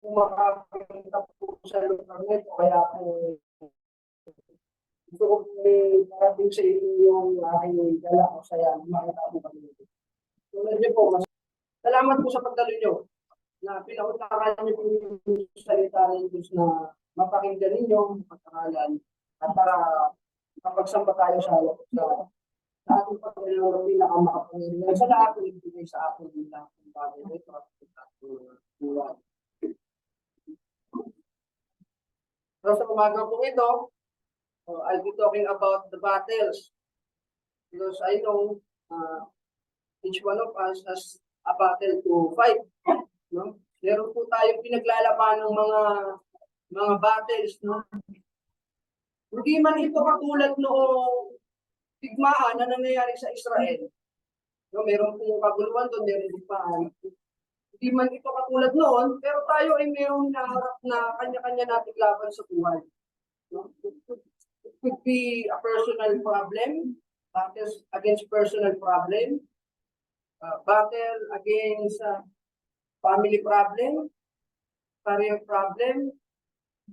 kung makakita po sa lugar nito, kaya po gusto ko parating sa inyo yung aking dala o saya, makita po kami. Tulad niyo po, salamat po sa pagdalo niyo na pinautakan niyo po yung salita ng Diyos na mapakinggan ninyo, mapagkakalan, at para mapagsamba tayo sa ating Panginoon, pinakamakapangyarihan sa lahat ng ibigay sa atin ng lahat ng bagay na ito at buwan. So sa umaga po ito, I'll be talking about the battles because I know each one of us has a battle to fight. No? Meron po tayong pinaglalaban ng mga battles. No? Hindi man ito katulad noong digmaan na nangyayari sa Israel. No? Meron po kaguluhan doon, meron digmaan. Hindi man ito katulad noon, pero tayo ay mayroong hinaharap na kanya-kanya nating laban sa buhay. No? It could be a personal problem, battles against personal problem, battle against family problem, career problem,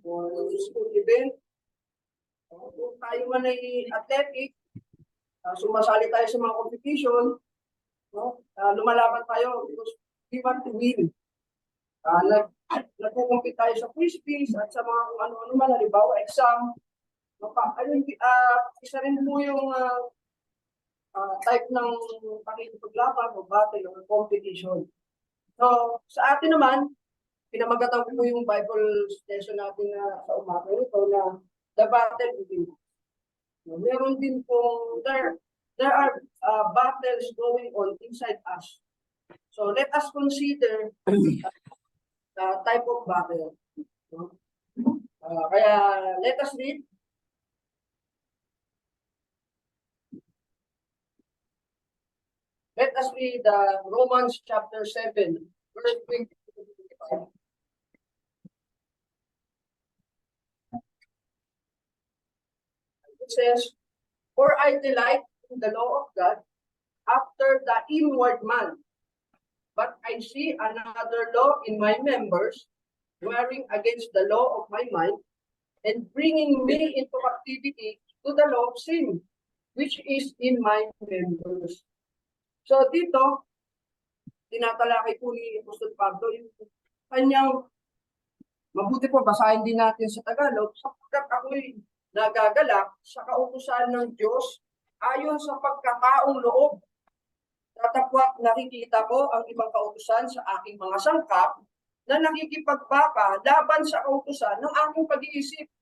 or school event. Kung tayo man ay athletic, sumasali tayo sa mga competition, no? Lumalaban tayo because we want to win. Nagkukumpit tayo sa quiz at sa mga kung ano-ano man, halimbawa exam. Isa rin po yung type ng pakikipaglaban o battle o competition. So, sa atin naman, pinamagatan ko po yung Bible session natin sa umaga ito na the battle within. Meron din po, there are battles going on inside us. So, let us consider the type of battle. Kaya, let us read. Let us read Romans chapter 7, verse 20-25. It says, "For I delight in the law of God after the inward man, but I see another law in my members, warring against the law of my mind, and bringing me into captivity to the law of sin, which is in my members." So dito, tinatalakay po ni Apostol Pablo yung kanyang, mabuti po basahin din natin sa Tagalog, sapagkat ako'y nagagalak sa kautusan ng Diyos ayon sa pagkataong loob. Tatapwat nakikita ko ang ibang kautusan sa aking mga sangkap na nakikipagbaka laban sa kautusan ng aking pag-iisip.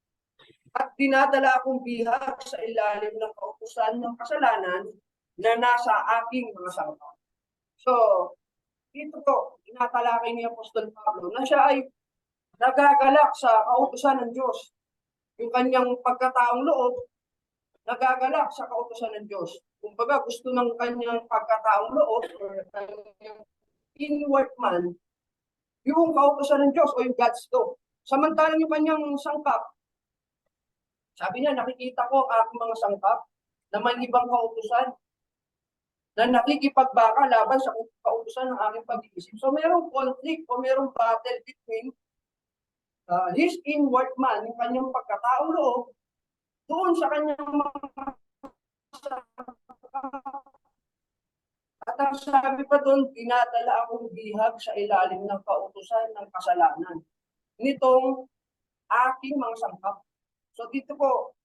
At dinadala akong bihag sa ilalim ng kautusan ng kasalanan na nasa aking mga sangkap. So, dito po, inatalakay ni Apostol Pablo na siya ay nagagalak sa kautusan ng Diyos. Yung kanyang pagkataong loob, nagagalak sa kautusan ng Diyos. Kumbaga, gusto ng kanyang pagkataong loob or kanyang inward man, yung kautusan ng Diyos o yung God's law. Samantalang yung kanyang sangkap, sabi niya, nakikita ko ang aking mga sangkap na may ibang kautusan na nakikipagbaka laban sa kautusan ng aking pag-iisip. So, mayroong conflict o mayroong battle between his inward man, yung kanyang pagkataong loob, doon sa kanyang mga. At ang sabi pa doon, dinadala akong bihag sa ilalim ng kautusan ng kasalanan nitong aking mga sangkap. So dito po,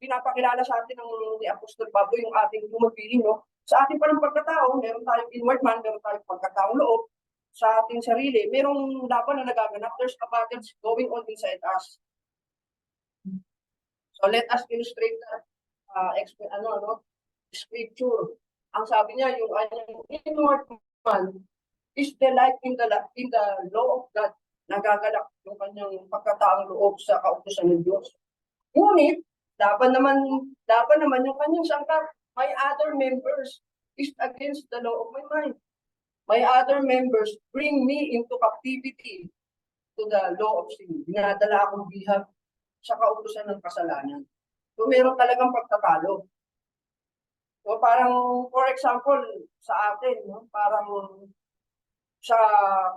pinapakilala sa atin ni Apostol Pablo yung ating lumapili, no? Sa ating pa ng pagkatao, meron tayong inward man, meron tayong pagkataong loob. Sa ating sarili, merong laban na nagaganap. There's a battle going on inside us. So let us illustrate that scripture. Ang sabi niya, yung inward man is delight in the law of God. Nagagalak yung kanyang pagkataong loob sa kautusan ng Diyos. Ngunit, laban naman yung kanyang sangkap. My other members is against the law of my mind. My other members bring me into captivity to the law of sin. Dinadala akong bihag sa kautusan ng kasalanan. So, meron talagang pagtatalo. So, parang, for example, sa atin, no? Parang sa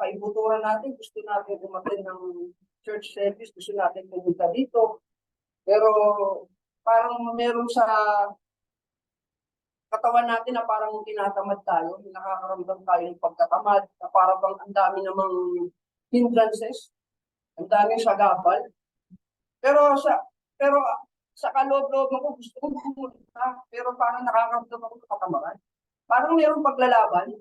kaibuturan natin, gusto natin umattend ng church service, gusto natin pumunta dito. Pero parang meron sa katawan natin na parang tinatamad tayo, nakakaramdam tayo ng pagkatamad, na parang bang ang dami namang hindrances, ang daming sagabal. Pero sa kaloob-loob ko, gusto kong pumunta, pero parang nakakaramdam ako ng katamaran. Parang mayroong paglalaban.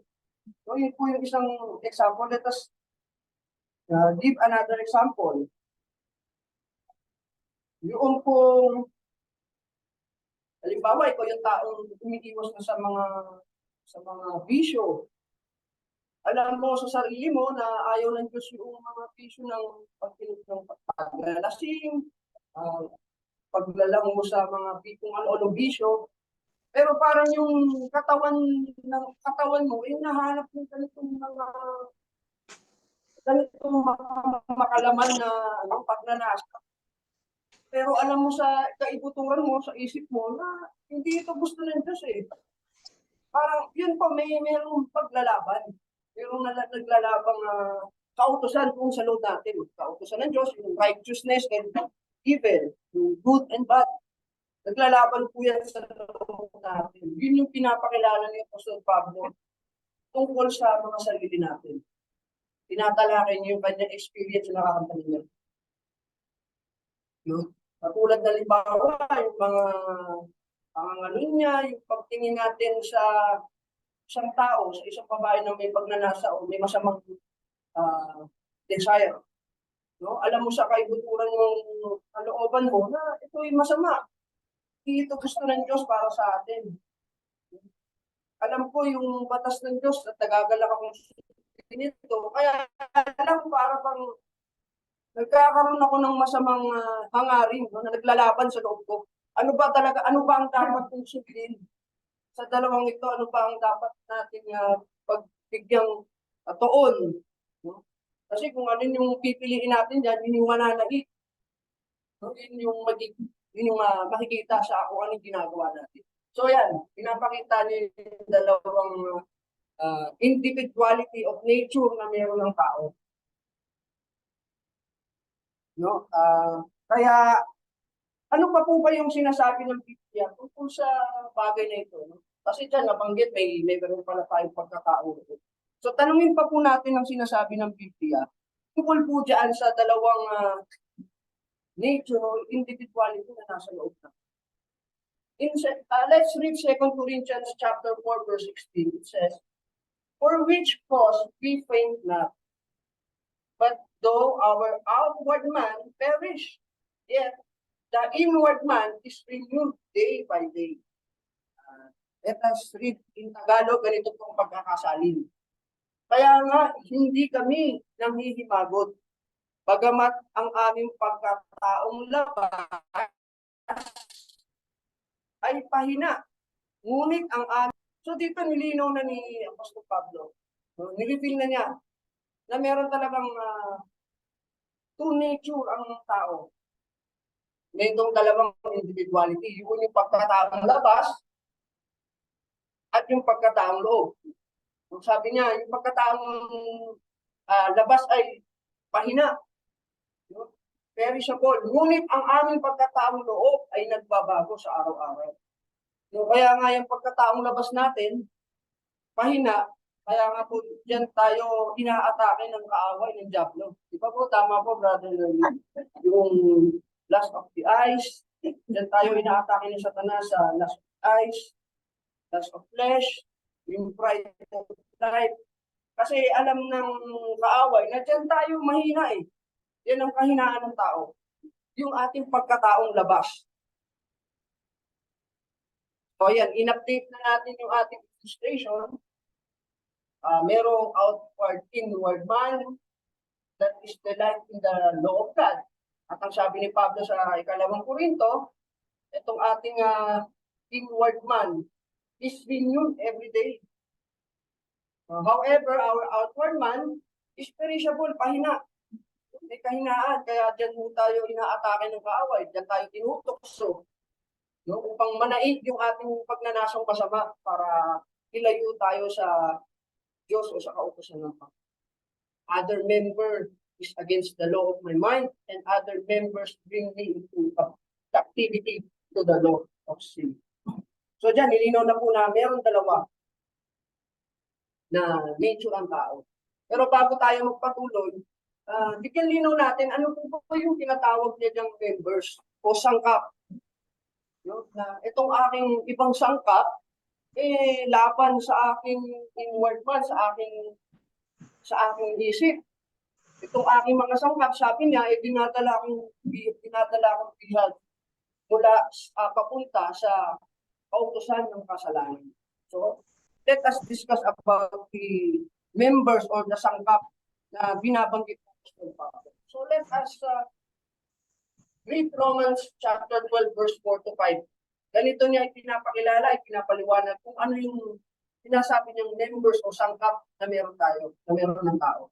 So, yun po yung isang example. Let us give another example. Yung pong, halimbawa, ikaw yung taong umiiwas na sa mga bisyo. Alam mo sa sarili mo na ayaw ng Diyos yung mga bisyo ng paglalasing, paglalang mo sa mga kung ano-ano bisyo. Pero parang yung katawan mo, yung nahanap ng ganitong makalaman na pagnanasa. Pero alam mo sa kaibuturan mo, sa isip mo, na hindi ito gusto ng Diyos eh. Parang yun po, mayroong paglalaban. Mayroong naglalabang kautusan kung sa loob natin. Kautusan ng Diyos, yung righteousness and evil, yung good and bad. Naglalaban po yan sa loob natin. Yun yung pinapakilala ni Apostol Pablo tungkol sa mga sarili natin. Tinatalakay niyo yung kanyang experience na nakakamdaman niya. Yun. Katulad na limbawa, yung mga panganganin niya, yung pagtingin natin sa isang tao, sa isang babae na may pagnanasa o may masamang desire. No? Alam mo sa kaibuturan ng kalooban mo na ito ay masama. Hindi ito gusto ng Diyos para sa atin. Alam ko yung batas ng Diyos at nagagalak akong nito. Kaya alam para bang nagkakaroon ako ng masamang hangarin no, na naglalaban sa loob ko. Ano ba ang dapat kong sundin? Sa dalawang ito, ano ba ang dapat natin pagbigyang toon? No? Kasi kung ano yung pipiliin natin dyan, yun yung mananahit. No? Yun yung makikita sa kung anong ginagawa natin. So yan, pinapakita niyo yung dalawang individuality of nature na meron ng tao. No? Kaya, ano pa po ba yung sinasabi ng Biblia tungkol sa bagay na ito? No? Kasi dyan, nabanggit, may meron pala tayong pagkatao. So, tanungin pa po natin ang sinasabi ng Biblia tungkol po dyan sa dalawang nature o individuality na nasa loob na. Let's read 2 Corinthians chapter 4, verse 16. It says, "For which cause we faint not, but though our outward man perish, yet the inward man is renewed day by day." Let us read in Tagalog, ganito pong pagkakasalin. Kaya nga, hindi kami nanghihimagot. Bagamat ang aming pagkataong labas ay pahina. Ngunit ang aming... So dito nilinaw na ni Apostol Pablo. Nilipil na niya na meron talagang two nature ang tao. May itong dalawang individuality. Yun yung pagkataong labas at yung pagkataong loob. Sabi niya, yung pagkataong labas ay pahina. Perishable. Ngunit ang aming pagkataong loob ay nagbabago sa araw-araw. Kaya nga yung pagkataong labas natin, pahina, kaya nga po dyan tayo inaatake ng kaaway ng Diablo. Di ba po? Tama po, brother. Yung lust of the eyes, dyan tayo inaatake ng Satanas sa lust of eyes, lust of flesh, yung pride of life. Kasi alam ng kaaway na dyan tayo mahina eh. Yan ang kahinaan ng tao. Yung ating pagkataong labas. So yan, in-update na natin yung ating illustration. Merong outward, inward man. That is the life in the law of God. At ang sabi ni Pablo sa ikalawang Korinto, itong ating inward man is renewed every day. However, our outward man is perishable, pahina. May kahinaan, kaya dyan mo tayo inaatake ng kaaway, dyan tayo tinutokso, no? Upang manaig yung ating pagnanasang masama para ilayo tayo sa Diyos o sa kautusan ng Panginoon. other member is against the law of my mind, and other members bring me into captivity to the law of sin. So dyan, nilinaw na po na meron dalawa na nature ang tao. Pero bago tayo magpatuloy, bigyan linaw natin ano po ba yung tinatawag niya diyang members o sangkap. No? Na itong aking ibang sangkap, laban sa aking inward man, sa aking isip. Itong aking mga sangkap, sabi niya, dinadala akong bihag mula papunta sa kautusan ng kasalanan. So, let us discuss about the members or the sangkap na binabanggit ng Pablo. So, let us read Romans chapter 12, verse 4 to 5. Ganito niya ipinapakilala, ipinapaliwanag kung ano yung sinasabi niyang members o sangkap na meron tayo, na meron ng tao.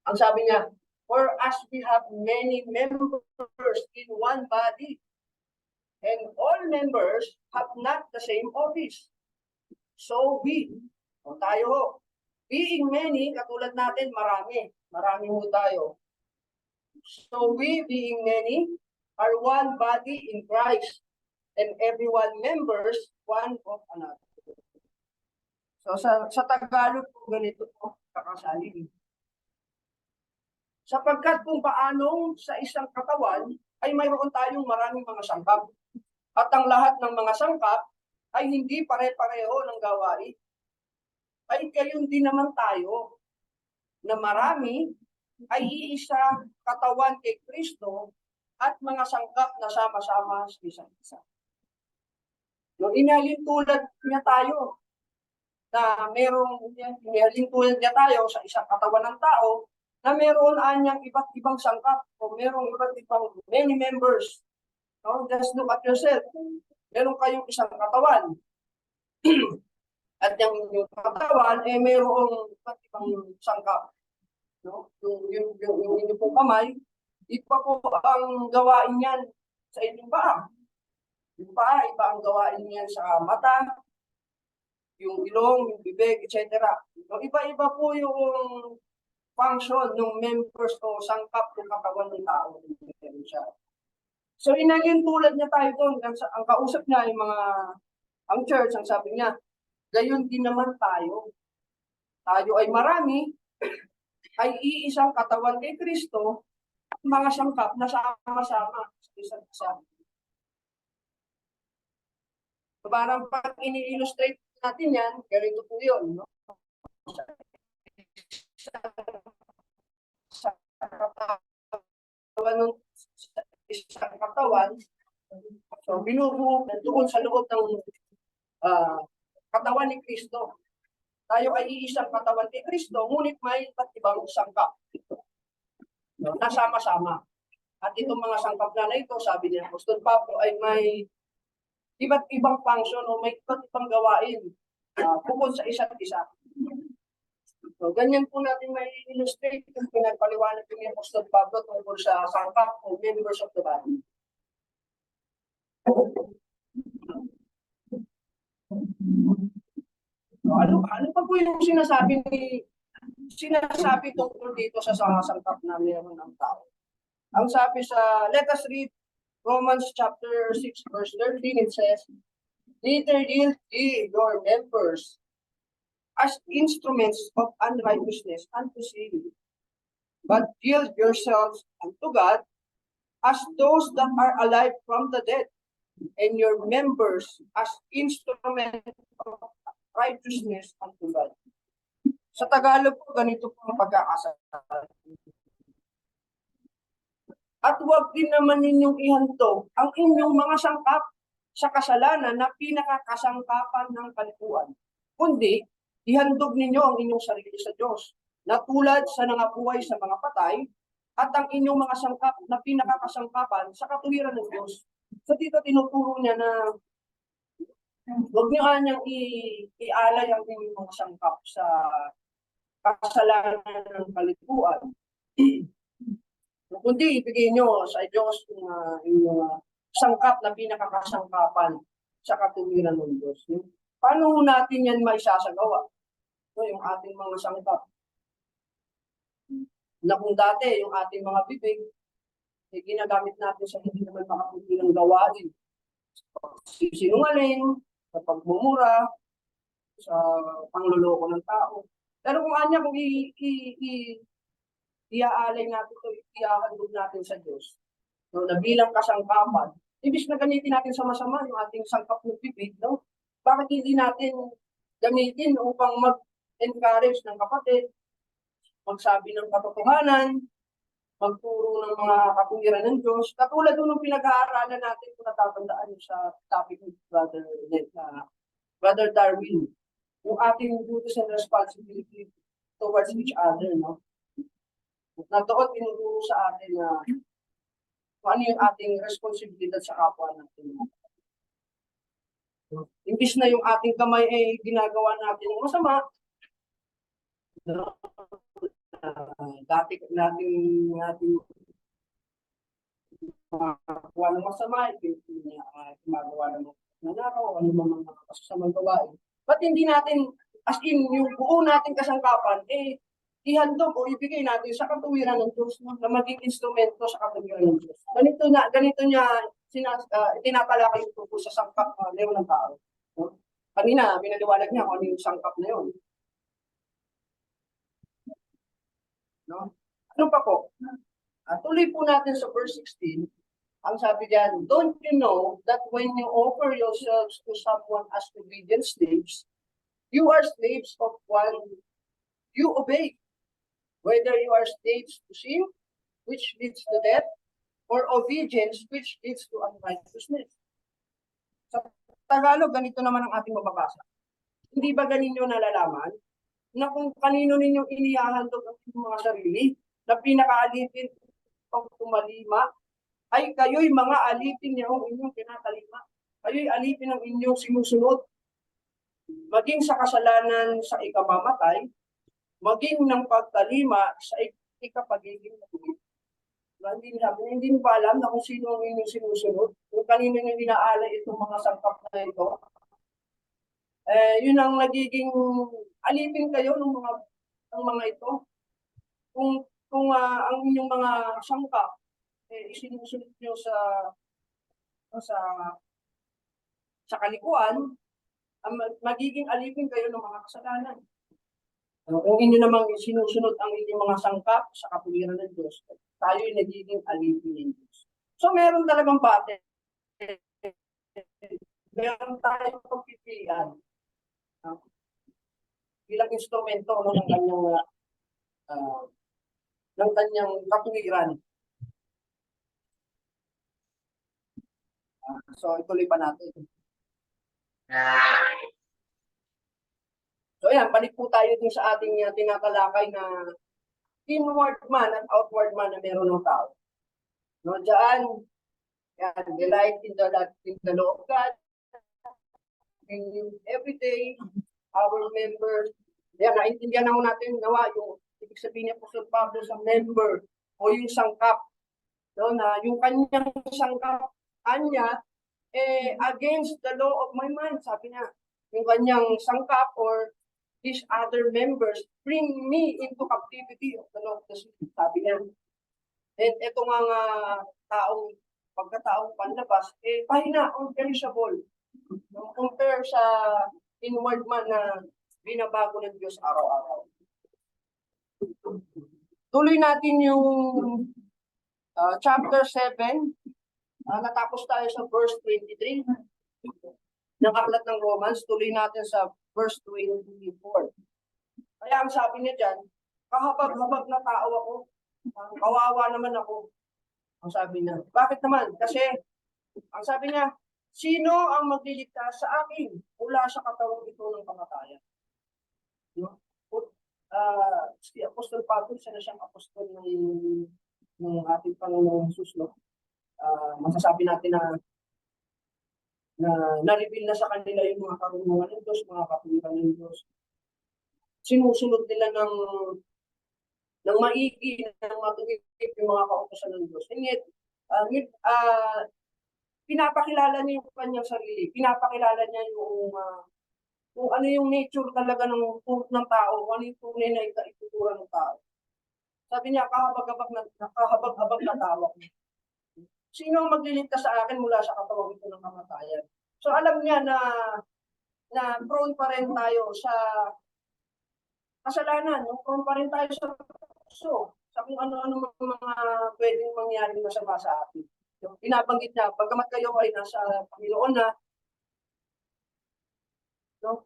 Ang sabi niya, for as we have many members in one body, and all members have not the same office. So we, o tayo, being many, katulad natin, marami ho tayo. So we, being many, are one body in Christ, and everyone members one of another. So sa Tagalog po, ganito po kakasalin. Sapagkat kung paanong sa isang katawan ay mayroon tayong maraming mga sangkap. At ang lahat ng mga sangkap ay hindi pare-pareho ng gawain. Ay gayon din naman tayo na marami ay iisa katawan kay Kristo at mga sangkap na sama-sama sa isa't isa. No, inalin tulad niya tayo na inalin tulad niya tayo sa isang katawan ng tao na meron anyang iba't ibang sangkap o merong iba't ibang many members. No? Just look at yourself. Meron kayong isang katawan. At yung katawan, mayroong iba't ibang sangkap. No? Yung inyong pong kamay, iba po ang gawain niyan sa inyong paa. Yung paa, iba ang gawain niyan sa mata, yung ilong, yung bibig, etc. No? Iba-iba po yung function ng members o sangkap ng katawan ng tao. So inalin tulad niya tayo doon, ang kausap niya yung ang church, ang sabi niya, gayon din naman tayo. Tayo ay marami, ay iisang katawan kay Kristo, at mga sangkap na sama-sama sa isa't isa. So parang pag ini-illustrate natin yan, ganito po yun. No? Sa katawan ng isang katawan, so binubuo doon sa loob ng katawan ni Kristo. Tayo ay iisang katawan ni Kristo, ngunit may iba't ibang sangkap. No, nasama-sama. At itong mga sangkap na ito, sabi ni Apostol Pablo, ay may iba't ibang function o may iba't ibang gawain bukod sa isa't isa. So, ganyan po natin may illustrate kung pinagpaliwanag ni Apostol Pablo tungkol sa sangkap o members of the body. So, ano pa po yung sinasabi tungkol dito sa sangkap na meron ng tao? Ang sabi let us read Romans chapter 6 verse 13, it says, neither yield ye your members as instruments of unrighteousness unto sin, but yield yourselves unto God as those that are alive from the dead, and your members as instruments of righteousness unto God. Sa Tagalog po, ganito po ang pagkakasabi. At huwag din naman ninyong ihantog ang inyong mga sangkap sa kasalanan na pinakakasangkapan ng kalikuan, kundi ihandog ninyo ang inyong sarili sa Diyos, na tulad sa nangabuhay sa mga patay, at ang inyong mga sangkap na pinakakasangkapan sa katuwiran ng Diyos. So dito tinuturo niya na huwag niyo kanyang ialay ang inyong mga sangkap sa kasalanan ng kalikuan. Kundi ibigay nyo sa Diyos yung inyong sangkap na pinakakasangkapan sa katuwiran ng Diyos. Paano natin yan maisasagawa? So, yung ating mga sangkap. Na kung dati yung ating mga bibig, ginagamit natin sa hindi naman makapugilang gawain. Sinungaling, sa pagmumura, sa pangloloko ng tao. Pero kung anya, kung iaalay natin ito, iahandog natin sa Diyos, no, na bilang kasangkapan, ibig na gamitin natin sa masama yung ating sangkap ng bibig, no? Bakit hindi natin gamitin upang mag-encourage ng kapatid, magsabi ng katotohanan, magturo ng mga kapungiran ng Diyos, katulad nung pinag-aaralan natin kung natatandaan sa topic ni Brother Darwin, yung ating duties and responsibility towards each other, no? Na doon tinuturo sa atin na kung ano yung ating responsibilidad sa kapwa natin. Imbis na yung ating kamay ay ginagawa natin ng masama, no? Dati natin magawa ng masama, gumagawa ng nanakaw, ano mga kasasamang gawain. Ba't hindi natin, as in, yung buo natin kasangkapan, ihandog o ibigay natin sa katuwiran ng Diyos, no? Na maging instrumento sa katuwiran ng Diyos. Ganito niya tinapalakay yung tungkol sa sangkap leon ng tao. No? Kanina, pinaliwanag niya kung ano yung sangkap na yun. No? Ano pa po? Tuloy po natin sa verse 16. Ang sabi diyan, don't you know that when you offer yourselves to someone as obedient slaves, you are slaves of one you obey, whether you are slaves to sin, which leads to death, or obedience, which leads to unrighteousness. Sa Tagalog, ganito naman ang ating mababasa. Hindi ba ganinyo nalalaman na kung kanino ninyong inihahandog ang mga sarili, na pinakaalipin pang tumalima, ay kayo'y mga alipin niya ang inyong pinatalima. Kayo'y alipin ang inyong sinusunod. Maging sa kasalanan sa ikamamatay, maging ng pagtalima sa ikapagiging natuloy. Hindi mo ba alam na kung sino ang inyong sinusunod? Kung kanino yung inaalay itong mga sangkap na ito? Yun ang nagiging alipin kayo ng mga ito. Kung ang inyong mga sangkap isinusunod nyo sa kalikuan, magiging alipin kayo ng mga kasalanan. Kung inyo namang sinusunod ang inyong mga sangkap sa kapuliran ng Diyos, tayo'y nagiging alipin ng Diyos. So meron talagang battle. Meron tayong pagpipilian bilang instrumento ng kanyang kapuliran. So, ituloy pa natin. So, ayan, balik po tayo din sa ating tinatalakay na inward man at outward man na meron ng tao. No, diyan, yan, delight in the law of God. And every day, our members, yan, naintindihan naman natin nawa yung ibig sabihin niya po sa Pablo sa member o yung sangkap. No, na yung kanyang sangkap, anya, against the law of my mind, sabi niya, yung kanyang sangkap or these other members bring me into captivity of the law of the Spirit, sabi niya. And ito nga pagkataong panlabas, pahina, unperishable. Compare sa inward man na binabago ng Diyos araw-araw. Tuloy natin yung chapter 7. Natapos tayo sa verse 23 ng aklat ng Romans. Tuloy natin sa verse 24. Kaya ang sabi niya dyan, kahabag-habag na tao ako. Kawawa naman ako. Ang sabi niya. Bakit naman? Kasi, ang sabi niya, sino ang magliligtas sa akin mula sa katawang ito ng kamatayan? Si Apostol Pablo, siya na siyang apostol ng ating Panginoong Jesus, no? Masasabi natin na reveal na sa kanila yung mga karunungan ng Diyos, mga kapuliran ng Diyos. Sinusunod nila ng maigi, ng matuwid yung mga kautosan ng Diyos. And yet, pinapakilala niya yung kanyang sarili. Pinapakilala niya yung kung ano yung nature talaga ng tao, kung ano yung tunay na itutura ng tao. Sabi niya, kahabag-habag na tawag. Sino ang magliligtas sa akin mula sa katawang ito ng kamatayan? So alam niya na prone pa rin tayo sa kasalanan, no? Prone pa rin tayo sa sa kung ano-ano mga pwedeng mangyari masama sa atin. So, binabanggit niya, pagkamat kayo ay nasa Panginoon na, no?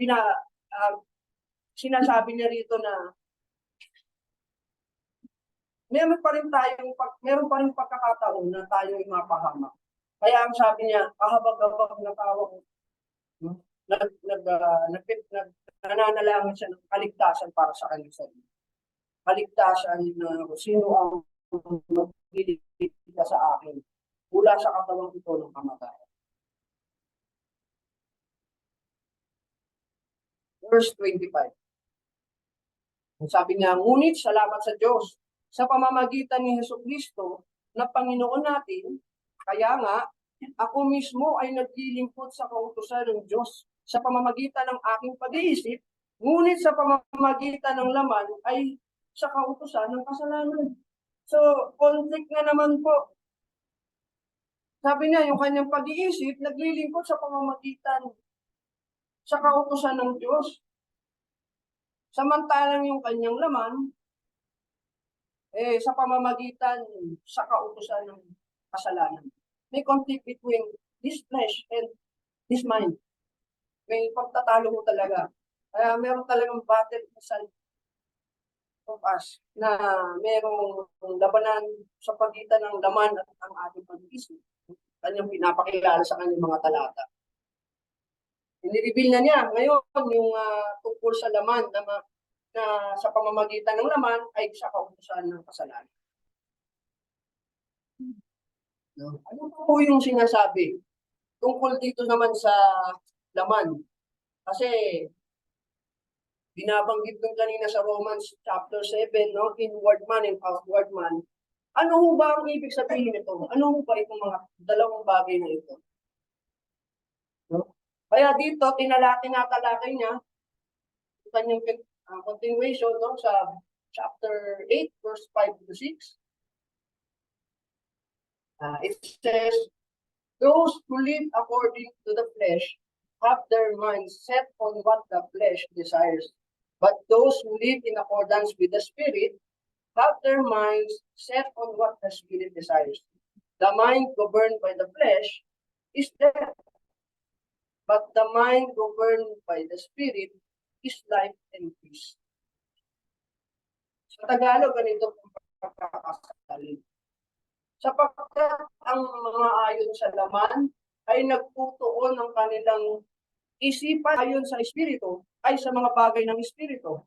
Uh, sinasabi niya rito na meron pa rin pagkakataon na tayo ay mapahamak. Kaya ang sabi niya, kahabag-habag na tawag, no? Nananalangin siya ng kaligtasan para sa kanyang sarili. Kaligtasan na sino ang magliligtas sa akin mula sa katawang ito ng kamatayan. Verse 25. Sabi niya, ngunit salamat sa Diyos sa pamamagitan ni Jesucristo na Panginoon natin, kaya nga, ako mismo ay naglilingkod sa kautusan ng Diyos sa pamamagitan ng aking pag-iisip, ngunit sa pamamagitan ng laman ay sa kautusan ng kasalanan. So, conflict na naman po. Sabi niya, yung kanyang pag-iisip, naglilingkod sa pamamagitan sa kautusan ng Diyos. Samantalang yung kanyang laman, sa pamamagitan sa kautusan ng kasalanan. May conflict between this flesh and this mind. May pagtatalo mo talaga. Kaya meron talagang battle inside of us na merong labanan sa pagitan ng laman at ang ating pag-iisip. Kanyang pinapakilala sa kanyang mga talata. Inireveal na niya ngayon yung tungkol sa laman na sa pamamagitan ng laman ay sa kautusan ng kasalanan. No? Ano po yung sinasabi tungkol dito naman sa laman? Kasi binabanggit dun kanina sa Romans chapter 7, no? Inward man and outward man. Ano ho ba ang ibig sabihin nito? Ano ho ba itong mga dalawang bagay na ito? No? Kaya dito, tinatalakay niya kanyang continuation, no, sa chapter 8, verse 5 to 6. It says, those who live according to the flesh have their minds set on what the flesh desires. But those who live in accordance with the Spirit have their minds set on what the Spirit desires. The mind governed by the flesh is death, but the mind governed by the Spirit is life and peace. Sa Tagalog, ganito po pagkakasalin. Sapagkat ang mga ayon sa laman ay nagtutuon ng kanilang isipan ayon sa Espiritu ay sa mga bagay ng Espiritu.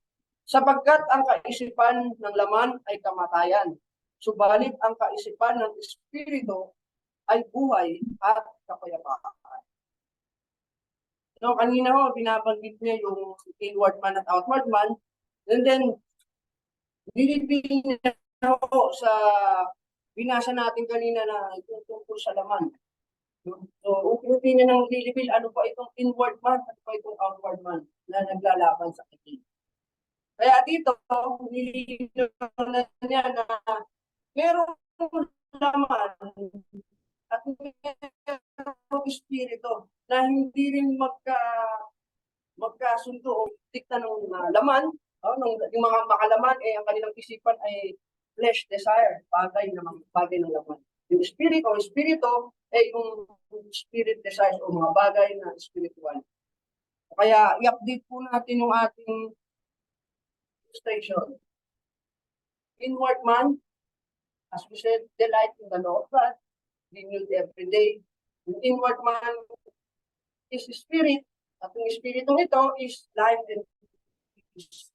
Sapagkat ang kaisipan ng laman ay kamatayan, subalit ang kaisipan ng Espiritu ay buhay at kapayapaan. No, kanina ho, binabanggit niya yung inward man at outward man. And then, nilipin niya ho sa binasa natin kanina na tungkol sa laman. So, uputin niya ng lilipil, ano pa itong inward man at pa itong outward man na naglalaban sa atin. Kaya dito, nililipin na niya na merong laman at merong espiritu na hindi rin magkasundo o dikta ng laman, yung mga makalaman, ang kanilang isipan ay flesh desire, bagay ng laman. Yung spirit o espiritu, yung spirit desires o mga bagay na spiritual. Kaya i-update po natin yung ating station. Inward man, as we said, delight in the law of God, renewed every day. Yung inward man is spirit, at yung spiritong ito is life and peace.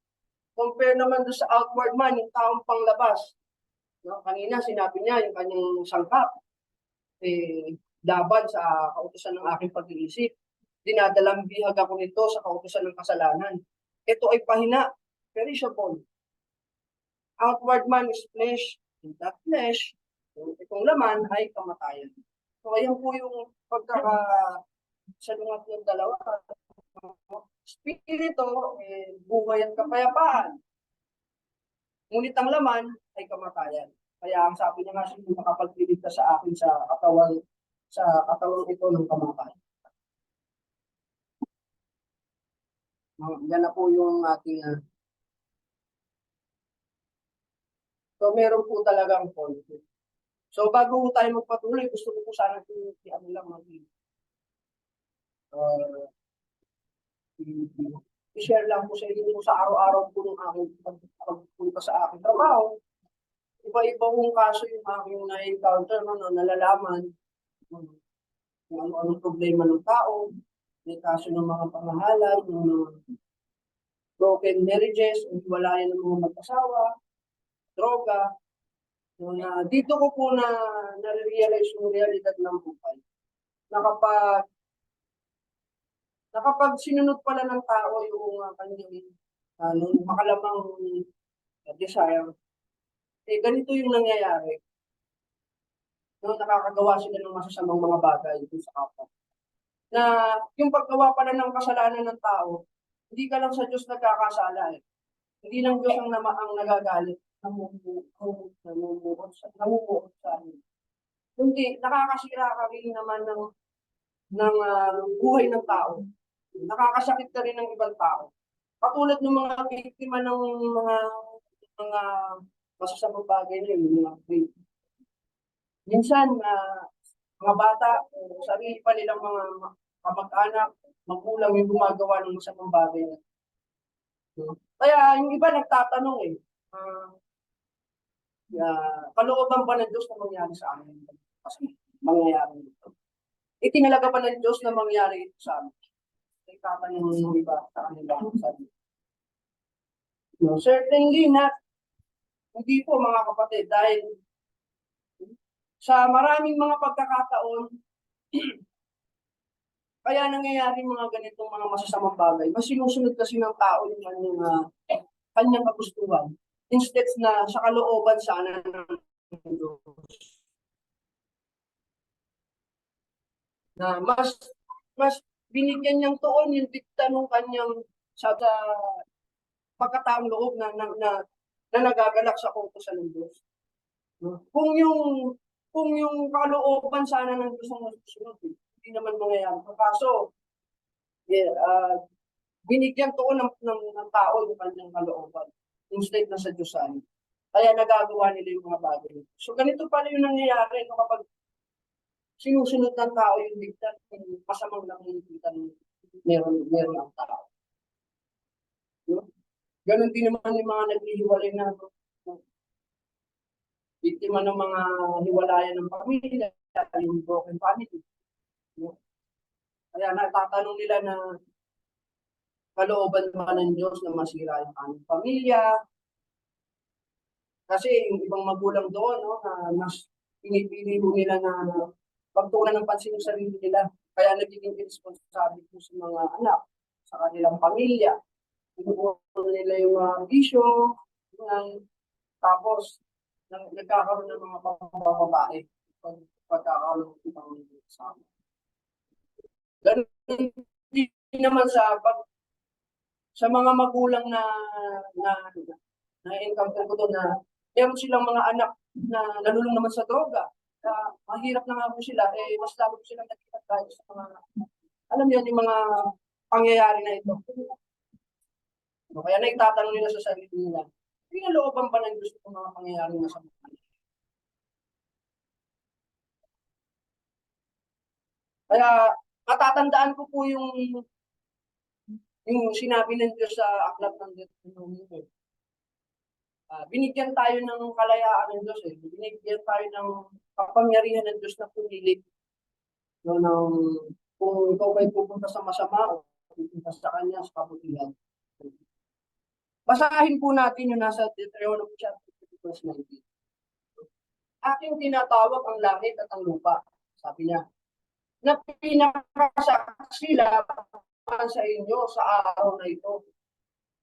Compare naman doon sa outward man, yung taong panglabas. No? Kanina sinabi niya yung kanyang sangkap, laban sa kautusan ng aking pag-iisip. Dinadalang bihag ako nito sa kautusan ng kasalanan. Ito ay pahina, perishable. Outward man is flesh, in that flesh, itong laman ay kamatayan. So ayan po yung pagkakasalungat ng dalawa. Spirito, buhay at kapayapaan. Ngunit ang laman ay kamatayan. Kaya ang sabi niya nga, sino makapagpiligtas sa akin sa katawan ito ng kamatayan. Yan na po yung ating so meron po talagang point. So bago po tayo magpatuloy, gusto ko po sana ano lang i-share lang po sa inyo sa araw-araw po ng aking pagpunta sa aking trabaho. Iba-iba pong kaso yung aking na-encounter, na nalalaman kung ano-anong problema ng tao, may kaso ng mga pamahalan, ng mga broken marriages, hiwalayan ng mga mag-asawa, droga. Dito ko po na-realize yung realidad ng buhay. Nakapag sinunod pala ng tao yung kanyang makalamang desire, ganito yung nangyayari. Nakakagawa sila ng masasamang mga bagay dito sa kapwa. Na yung paggawa pala ng kasalanan ng tao, hindi ka lang sa Diyos nagkakasala eh. Hindi lang Diyos ang nagagalit, namumuot sa amin. Kundi nakakasira ka rin naman ng buhay ng tao. Nakakasakit ka rin ng ibang tao. Katulad ng mga biktima ng mga masasamang bagay na yun, mga rape. Minsan, mga bata, sarili pa nilang mga kamag-anak, magulang yung gumagawa ng masamang bagay. Kaya yung iba nagtatanong kalooban ba ng Diyos na mangyari sa amin? Kasi mangyayari ito. Itinalaga pa ng Diyos na mangyari ito sa amin. Nagtatanong yung iba sa kanila. Certainly not. Hindi po mga kapatid, dahil sa maraming mga pagkakataon, kaya nangyayari mga ganitong mga masasamang bagay, mas sinusunod kasi ng tao yung kanyang kagustuhan. Instead na sa kalooban sana ng Diyos. Na mas binigyan niyang tuon yung dikta ng kanyang sa pagkataong loob na nagagalak sa kautusan ng Diyos. Kung yung kalooban sana ng Diyos ang nasusunod, hindi naman mangyayari. Kaso, binigyan tuon ng tao yung kanyang kalooban. Instead na sa Diyosan. Kaya nagagawa nila yung mga bagay. So ganito pala yung nangyayari kapag sinusunod ng tao yung diktat, masamang lang yung diktat meron ang tao. Ganon din naman yung mga naghihiwalay na biktima ng mga hiwalayan ng pamilya, yung broken family. Kaya natatanong nila na kalooban ba ng Diyos na masira yung aming pamilya? Kasi yung ibang magulang doon, na mas pinipili mo nila na pagtuunan ng pansin sa sarili nila. Kaya nagiging irresponsible po sa mga anak, sa kanilang pamilya. Inuunan nila yung mga bisyo, tapos nagkakaroon ng mga pambabae pagkakaroon ng ibang kasama. Ganun din naman sa mga magulang na encounter ko doon na meron silang mga anak na nalulung naman sa droga. Mahirap na nga po sila, mas lalo po silang nakikita tayo sa mga, alam niyo, yung mga pangyayari na ito. Kaya naitatanong nila sa sarili nila, pinalooban ba ng gusto ng mga pangyayari na sa mga. Kaya matatandaan ko po yung sinabi ng Diyos sa aklat ng Deuteronomy. Binigyan tayo ng kalayaan ng Diyos. Binigyan tayo ng kapangyarihan ng Diyos na pumili. Kung ikaw ay pupunta sa masama o pupunta sa Kanya sa kabutihan. Basahin po natin yung nasa Deuteronomy chapter 19. Aking tinatawag ang langit at ang lupa. Sabi niya, na pinakasaksila sa inyo sa araw na ito,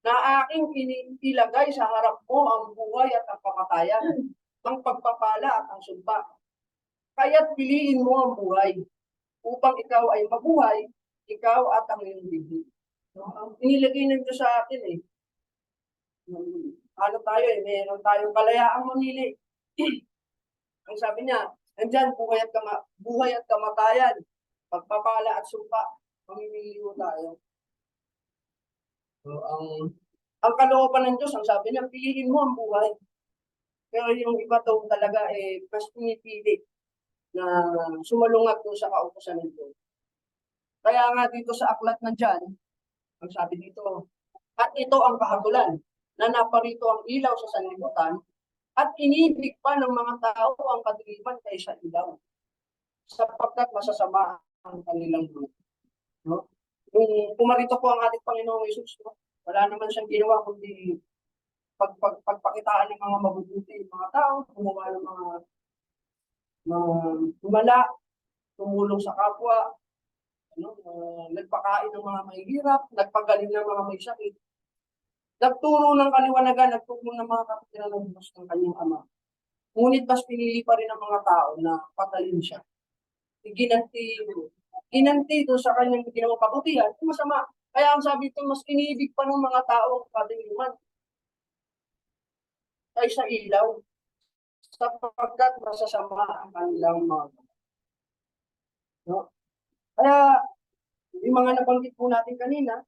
na aking ilagay sa harap mo ang buhay at ang kamatayan, ang pagpapala at ang sumpa. Kaya't piliin mo ang buhay, upang ikaw ay mabuhay, ikaw at ang iyong bibig. Ang inilagay ng Diyos sa atin ano tayo eh, meron tayong kalayaang mamili. Ang sabi niya, andyan, buhay at kamatayan, pagpapala at sumpa, mamimili ho tayo. So, ang kalooban ng Diyos, ang sabi niya, piliin mo ang buhay. Pero yung iba daw talaga, mas pinipili na sumalungat doon sa kautusan ng Diyos. Kaya nga dito sa aklat na dyan, ang sabi dito, at ito ang kahatulan, na naparito ang ilaw sa sanlibutan, at inibig pa ng mga tao ang kadiliman kaysa ilaw, sapagkat masasama ang kanilang buhay. No? Nung pumarito po ang ating Panginoong Jesus, no? Wala naman siyang ginawa kundi pagpakitaan ng mga mabubuti mga tao, gumawa ng mga humala, tumulong sa kapwa, nagpakain ng mga mahihirap, nagpagaling ng mga may sakit, nagturo ng kaliwanagan, nagturo ng mga kapatiran ng Diyos ng kanyang Ama. Ngunit mas pinili pa rin ng mga tao na patayin siya. Ginanti doon sa kanyang ginawang kabutihan, masama. Kaya ang sabi ito, mas iniibig pa ng mga tao ang kadiliman kaysa ilaw, sapagkat masasama ang kanilang mga. No? Kaya, yung mga nabanggit po natin kanina,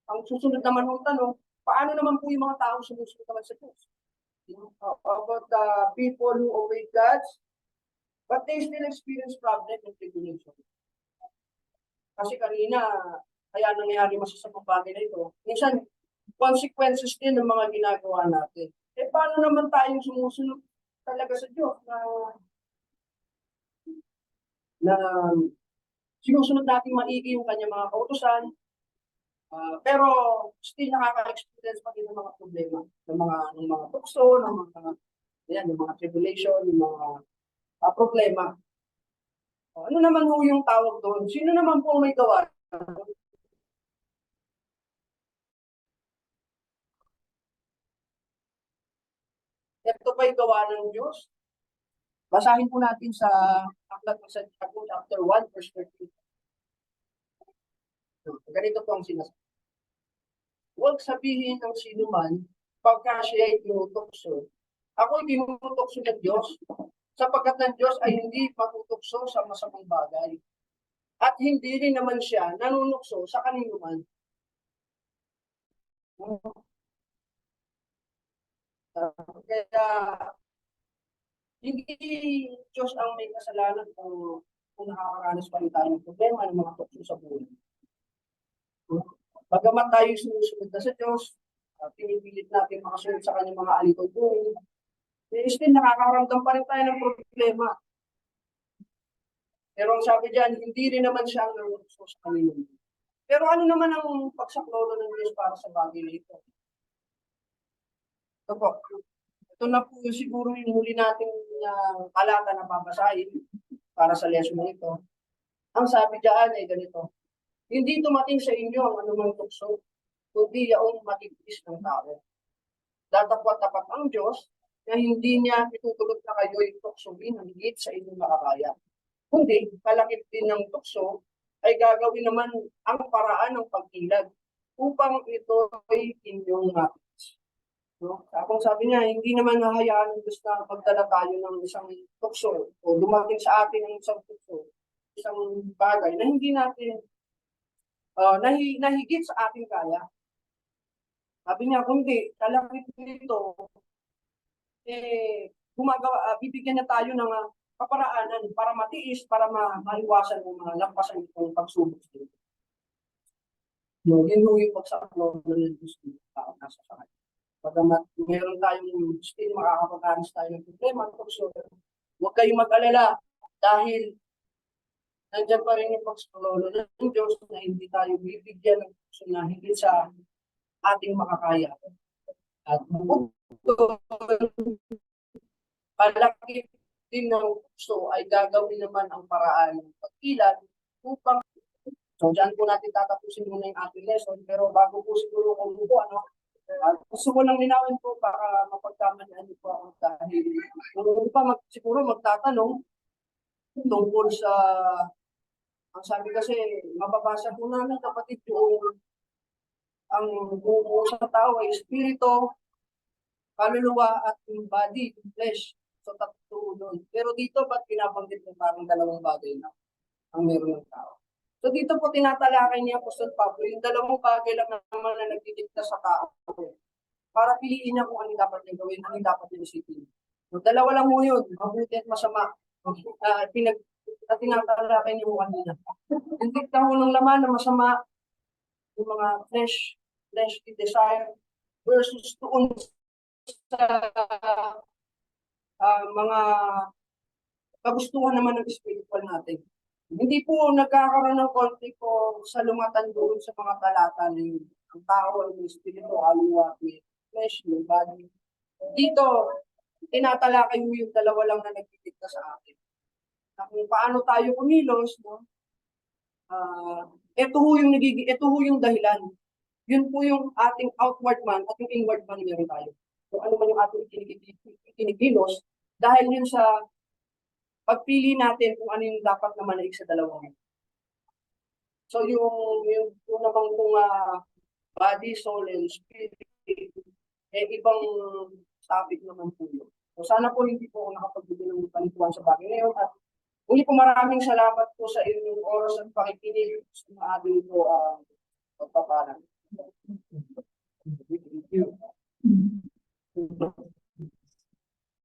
ang susunod naman ng tanong, paano naman po yung mga tao sumusunod naman sa Diyos? About the people who obey God, but they still experience problem and tribulation. Kasi kanina, kaya nangyari masasamang bagay na ito. Minsan, consequences din ng mga ginagawa natin. Paano naman tayong sumusunod talaga sa Diyos na sinusunod natin maigi yung kanyang mga kautusan, pero still nakaka-experience pa din ng mga problema, ng mga tukso, ng mga tribulation, ng mga problema. Ano naman po yung tawag doon? Sino naman po may gawa? Ito ba'y gawa ng Diyos? Basahin po natin sa aklat ng Santiago, chapter 1, verse 13. Ganito po ang sinasabi. Huwag sabihin ng sino man, pagka siya ay tinutokso. Ako'y tinutokso ng Diyos, sapagkat ng Diyos ay hindi matutokso sa masamang bagay. At hindi rin naman siya nanunukso sa kanino man. Kaya, hindi Diyos ang may kasalanan kung nakakaranas pa rin tayo ng problema ng mga tukso sa buhay. Bagamat tayo sumusunod na sa Diyos, pinipilit natin makasunod sa kanyang mga alitutuin, still nakakaramdam pa rin tayo ng problema. Pero ang sabi diyan, hindi rin naman siya ang nanunukso sa kanino. Pero ano naman ang pagsaklolo ng Diyos para sa bagay na ito? Ito po. Ito na po siguro yung huli natin talata na babasahin para sa lesson na ito. Ang sabi diyan ay ganito. Hindi tumating sa inyo ang anumang tukso, kundi yaong matipis ng tao. Datapwat-tapat ang Diyos na hindi niya itutulot na kayo'y tuksoin ang higit sa inyong makakaya. Kundi, kalakip din ng tukso ay gagawin naman ang paraan ng pagkilag upang ito ay inyong mapis. No? Kung sabi niya, hindi naman hahayaan ng Diyos na pagdala tayo ng isang tukso o dumating sa atin ng isang tukso, isang bagay na hindi natin nahigit sa ating kaya. Sabi niya, kundi, kalakip nito, bibigyan na tayo ng kaparaanan para matiis, para maiwasan ng mga lampasan itong pagsubok dito. Yun yung pagsaklo ng Diyos ng tao nasa sa kanya. Pagamat meron tayong still makakapagkanis tayo ng problema, so, huwag kayong mag-alala dahil nandiyan pa rin yung pagsaklo ng Diyos na hindi tayo bibigyan ng tukso na higit sa ating makakaya. At palaki din ng tukso ay gagawin naman ang paraan ng pagkilan upang so dyan po natin tatapusin muna yung ating lesson pero bago po siguro kung po gusto ko lang linawin po para mapagkamanaan niyo po ako dahil kung pa siguro magtatanong tungkol sa ang sabi kasi mababasa po namin kapatid yung ang buo sa tao ay espiritu kaluluwa at yung body, yung flesh. So, tatlo doon. Pero dito, ba't pinabanggit mo parang dalawang bagay na ang meron ng tao? So, dito po tinatalakay ni Apostol Pablo, yung dalawang bagay lang naman na nagdidikta sa tao para piliin niya kung ano dapat niya gawin, ano dapat niya isipin. So, dalawa lang mo yun, mabuti at masama. Tinatalakay niyo kanina. Yung dikta ho ng laman na masama, yung mga fleshly desire versus doon sa mga kagustuhan naman ng spiritual natin. Hindi po nagkakaroon ng conflict po sa lumatan doon sa mga talata na yun. Ang tao ay may spirito, aliwa, may flesh, may body. Dito, tinatalakay mo yung dalawa lang na nagtitikta sa atin. Na kung paano tayo kumilos, no? Ito ho yung dahilan. Yun po yung ating outward man at yung inward man meron tayo. So ano man yung ating kinikilos, dahil yun sa pagpili natin kung ano yung dapat na manaig sa dalawang. So yung namang kung body, soul, and spirit, ibang topic naman po yun. So sana po hindi po ako nakapagbigay ng panituan sa bagay ngayon. At muli po maraming salamat po sa inyong oras at pakikinig sa mga ating po pagpapalan. Thank you.